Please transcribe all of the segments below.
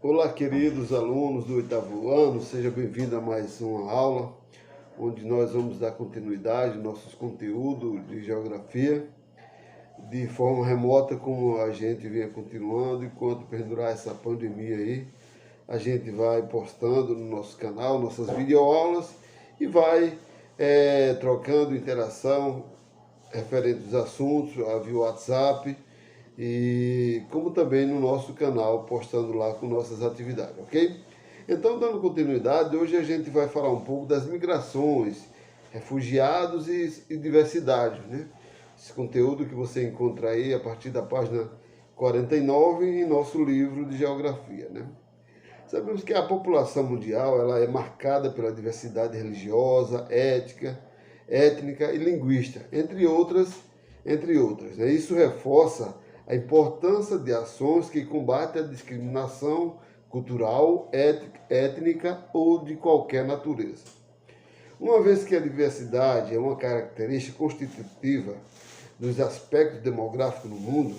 Olá, queridos alunos do oitavo ano, seja bem-vindo a mais uma aula, onde nós vamos dar continuidade aos nossos conteúdos de geografia, de forma remota, como a gente vinha continuando, enquanto perdurar essa pandemia aí, a gente vai postando no nosso canal nossas videoaulas e vai trocando interação referente aos assuntos, via WhatsApp, e como também no nosso canal, postando lá com nossas atividades, ok? Então, dando continuidade, hoje a gente vai falar um pouco das migrações, refugiados e diversidade, né? Esse conteúdo que você encontra aí a partir da página 49 em nosso livro de geografia, né? Sabemos que a população mundial ela é marcada pela diversidade religiosa, étnica e linguística, entre outras, né? Isso reforça a importância de ações que combatem a discriminação cultural, étnica ou de qualquer natureza. Uma vez que a diversidade é uma característica constitutiva dos aspectos demográficos no mundo,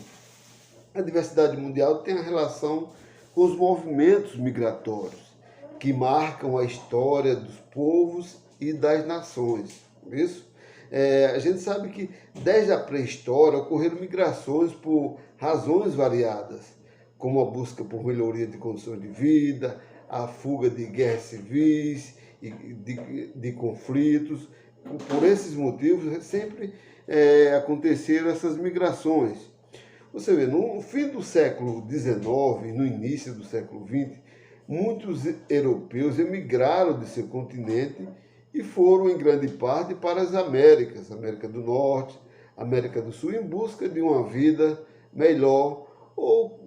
a diversidade mundial tem a relação com os movimentos migratórios, que marcam a história dos povos e das nações. Isso? A gente sabe que desde a pré-história ocorreram migrações por razões variadas, como a busca por melhoria de condições de vida, a fuga de guerras civis e de conflitos. Por esses motivos, sempre aconteceram essas migrações. Você vê, no fim do século XIX e no início do século XX, muitos europeus emigraram de seu continente e foram, em grande parte, para as Américas, América do Norte, América do Sul, em busca de uma vida melhor ou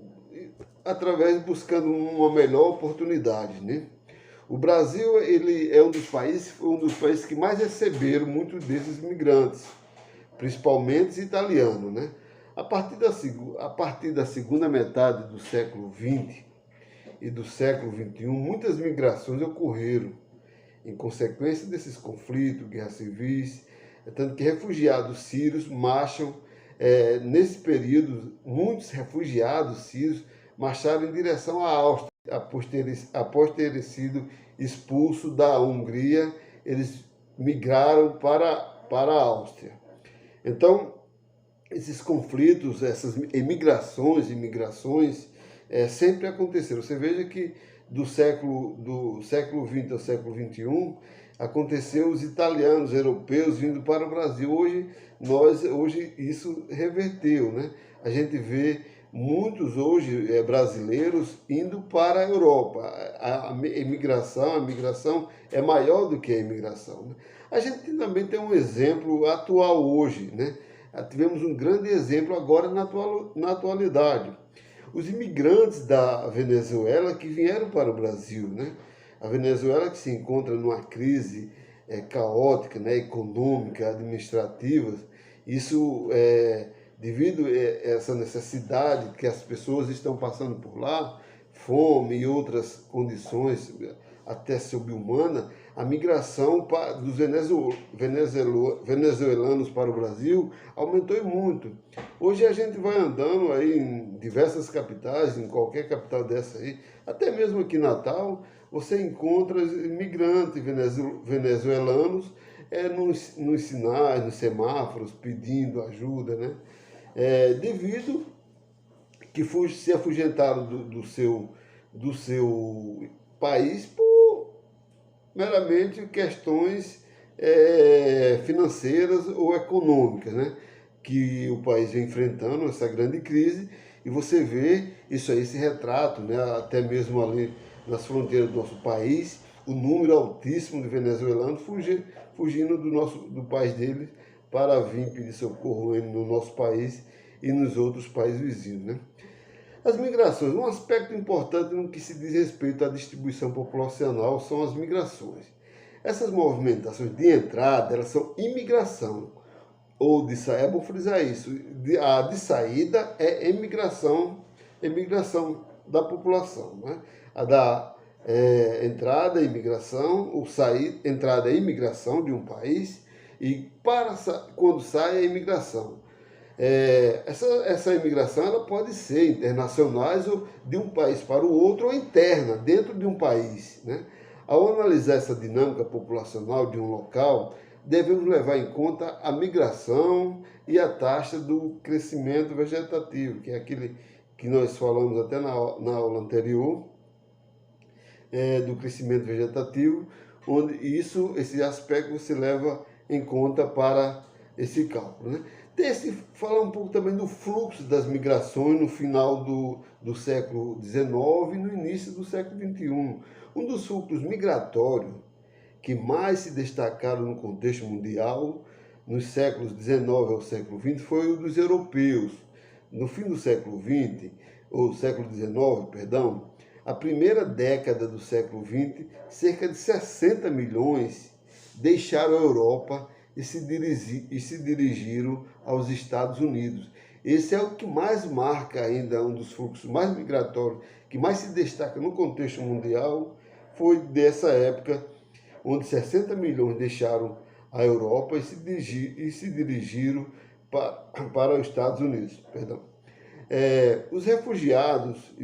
através buscando uma melhor oportunidade, né? O Brasil ele é foi um dos países que mais receberam muitos desses imigrantes, principalmente os italianos, né? A partir da segunda metade do século XX e do século XXI, muitas migrações ocorreram em consequência desses conflitos, guerras civis, tanto que refugiados sírios marcham, nesse período, muitos refugiados sírios marcharam em direção à Áustria, após terem sido expulsos da Hungria, eles migraram para a Áustria. Então, esses conflitos, essas imigrações, sempre aconteceram. Você veja que do século XX ao século XXI, aconteceu os italianos, europeus vindo para o Brasil. Hoje isso reverteu, né? A gente vê muitos hoje brasileiros indo para a Europa. A migração é maior do que a imigração, né? A gente também tem um exemplo atual hoje, né? Tivemos um grande exemplo agora na atualidade. Os imigrantes da Venezuela que vieram para o Brasil, né? A Venezuela que se encontra numa crise caótica, né? Econômica, administrativa. Isso devido a essa necessidade que as pessoas estão passando por lá, fome e outras condições até subhumana, a migração dos venezuelanos para o Brasil aumentou muito. Hoje a gente vai andando aí em diversas capitais, em qualquer capital dessa aí, até mesmo aqui em Natal, você encontra imigrantes venezuelanos nos sinais, nos semáforos, pedindo ajuda, né? Devido que se afugentaram do seu país por meramente questões financeiras ou econômicas, né? Que o país vem enfrentando essa grande crise e você vê isso aí, esse retrato, né? Até mesmo ali nas fronteiras do nosso país, o número altíssimo de venezuelanos fugindo do país deles para vir pedir socorro no nosso país e nos outros países vizinhos, né? As migrações, um aspecto importante no que se diz respeito à distribuição populacional são as migrações. Essas movimentações de entrada, elas são imigração, ou de saída, é bom frisar isso, a de saída é emigração da população, né? A da entrada é imigração, entrada é imigração de um país, e quando sai é imigração. Essa imigração ela pode ser internacionais ou de um país para o outro ou interna, dentro de um país, né? Ao analisar essa dinâmica populacional de um local, devemos levar em conta a migração e a taxa do crescimento vegetativo, que é aquele que nós falamos até na aula anterior, do crescimento vegetativo, onde esse aspecto você leva em conta para esse cálculo, né? Falar um pouco também do fluxo das migrações no final do século XIX e no início do século XXI. Um dos fluxos migratórios que mais se destacaram no contexto mundial nos séculos XIX ao século XX foi o dos europeus. No fim do século XX, ou século XIX, perdão, a primeira década do século XX, cerca de 60 milhões deixaram a Europa e se dirigiram aos Estados Unidos. Esse é o que mais marca ainda, um dos fluxos mais migratórios, que mais se destaca no contexto mundial, foi dessa época, onde 60 milhões deixaram a Europa e se dirigiram para os Estados Unidos. Perdão. Os refugiados e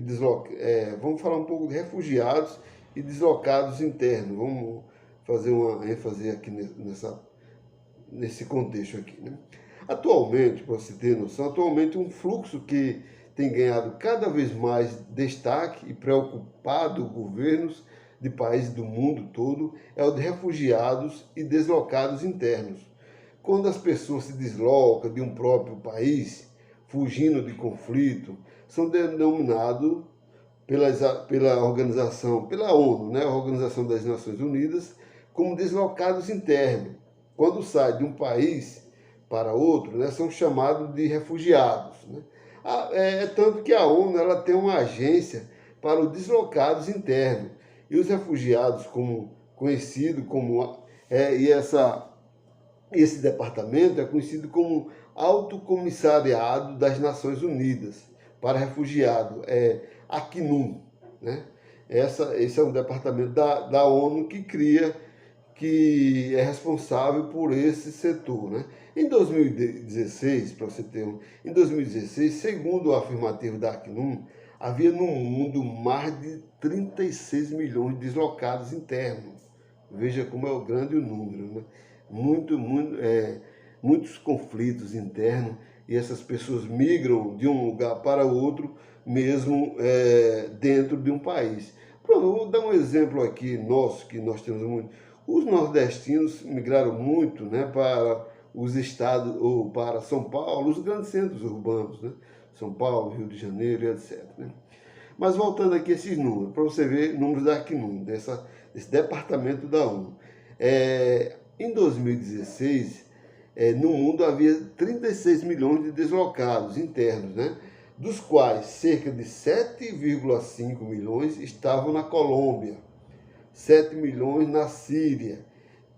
vamos falar um pouco de refugiados e deslocados internos. Vamos fazer uma ênfase aqui nesse contexto aqui, né? Atualmente, para você ter noção, um fluxo que tem ganhado cada vez mais destaque e preocupado governos de países do mundo todo é o de refugiados e deslocados internos. Quando as pessoas se deslocam de um próprio país, fugindo de conflito, são denominados pela organização, pela ONU, né, a Organização das Nações Unidas, como deslocados internos. Quando saem de um país para outro, né, são chamados de refugiados, né? Tanto que a ONU ela tem uma agência para os deslocados internos. E os refugiados, conhecido como... esse departamento é conhecido como Alto Comissariado das Nações Unidas para Refugiados, Acnum, né? Esse é um departamento da ONU que é responsável por esse setor, né? Em 2016, para você ter em 2016, segundo o afirmativo da Acnum, havia no mundo mais de 36 milhões de deslocados internos. Veja como é grande o número, né? Muitos conflitos internos e essas pessoas migram de um lugar para outro, mesmo dentro de um país. Pronto, eu vou dar um exemplo aqui nosso, que nós temos muito. Os nordestinos migraram muito, né, para os estados, ou para São Paulo, os grandes centros urbanos, né? São Paulo, Rio de Janeiro, etc, né? Mas voltando aqui a esses números, para você ver números da Acnum, desse departamento da ONU. Em 2016, no mundo havia 36 milhões de deslocados internos, né? Dos quais cerca de 7,5 milhões estavam na Colômbia, 7 milhões na Síria,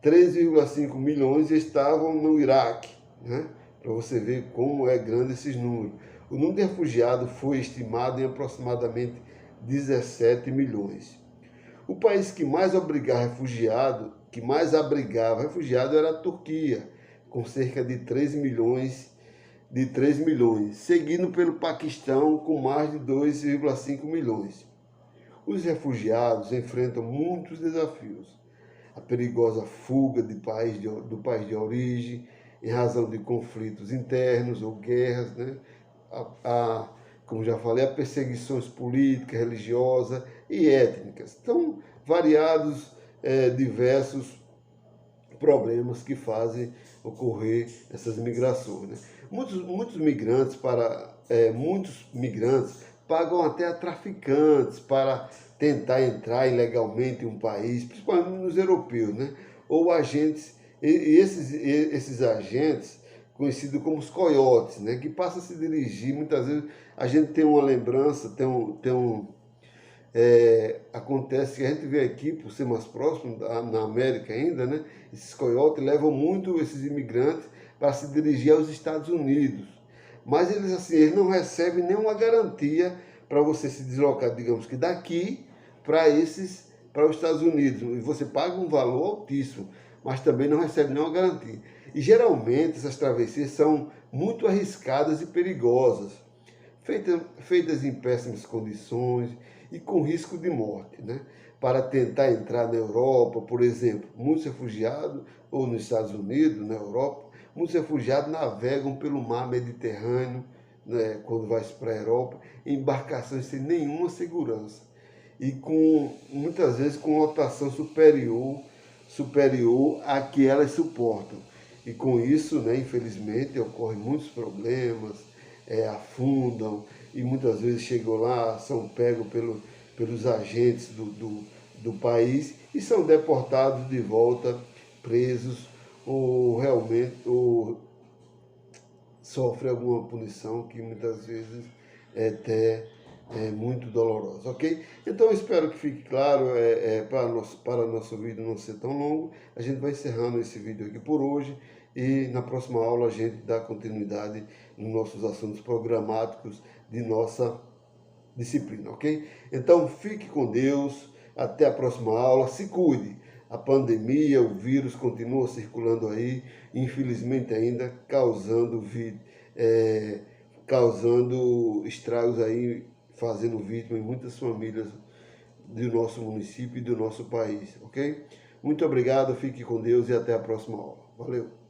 3,5 milhões estavam no Iraque, né? Para você ver como é grande esses números. O número de refugiados foi estimado em aproximadamente 17 milhões. O país que mais abrigava refugiado era a Turquia, com cerca de 3 milhões, seguido pelo Paquistão, com mais de 2,5 milhões. Os refugiados enfrentam muitos desafios. A perigosa fuga do país de origem, em razão de conflitos internos ou guerras, né? Como já falei, a perseguições políticas, religiosas e étnicas. Então, variados, diversos problemas que fazem ocorrer essas migrações, né? Muitos migrantes pagam até a traficantes para tentar entrar ilegalmente em um país, principalmente nos europeus, né? Ou agentes, esses agentes conhecidos como os coiotes, né? Que passam a se dirigir, muitas vezes a gente tem uma lembrança, acontece que a gente vê aqui, por ser mais próximo, na América ainda, né? Esses coiotes levam muito esses imigrantes para se dirigir aos Estados Unidos. Mas eles não recebem nenhuma garantia para você se deslocar, digamos que daqui para os Estados Unidos. E você paga um valor altíssimo, mas também não recebe nenhuma garantia. E geralmente essas travessias são muito arriscadas e perigosas, feitas em péssimas condições e com risco de morte, né? Para tentar entrar na Europa, por exemplo, muitos refugiados, ou nos Estados Unidos, na Europa, muitos refugiados navegam pelo mar Mediterrâneo, né, quando vai para a Europa, em embarcações sem nenhuma segurança e muitas vezes com lotação superior à que elas suportam. E com isso, né, infelizmente, ocorrem muitos problemas, afundam e muitas vezes chegam lá, são pegos pelos agentes do país e são deportados de volta, presos ou realmente sofrem alguma punição que muitas vezes é até muito dolorosa, ok? Então eu espero que fique claro, para nosso vídeo não ser tão longo, a gente vai encerrando esse vídeo aqui por hoje e na próxima aula a gente dá continuidade nos nossos assuntos programáticos de nossa disciplina, ok? Então fique com Deus, até a próxima aula, se cuide. A pandemia, o vírus continua circulando aí, infelizmente ainda causando estragos aí, fazendo vítima em muitas famílias do nosso município e do nosso país, ok? Muito obrigado, fique com Deus e até a próxima aula. Valeu!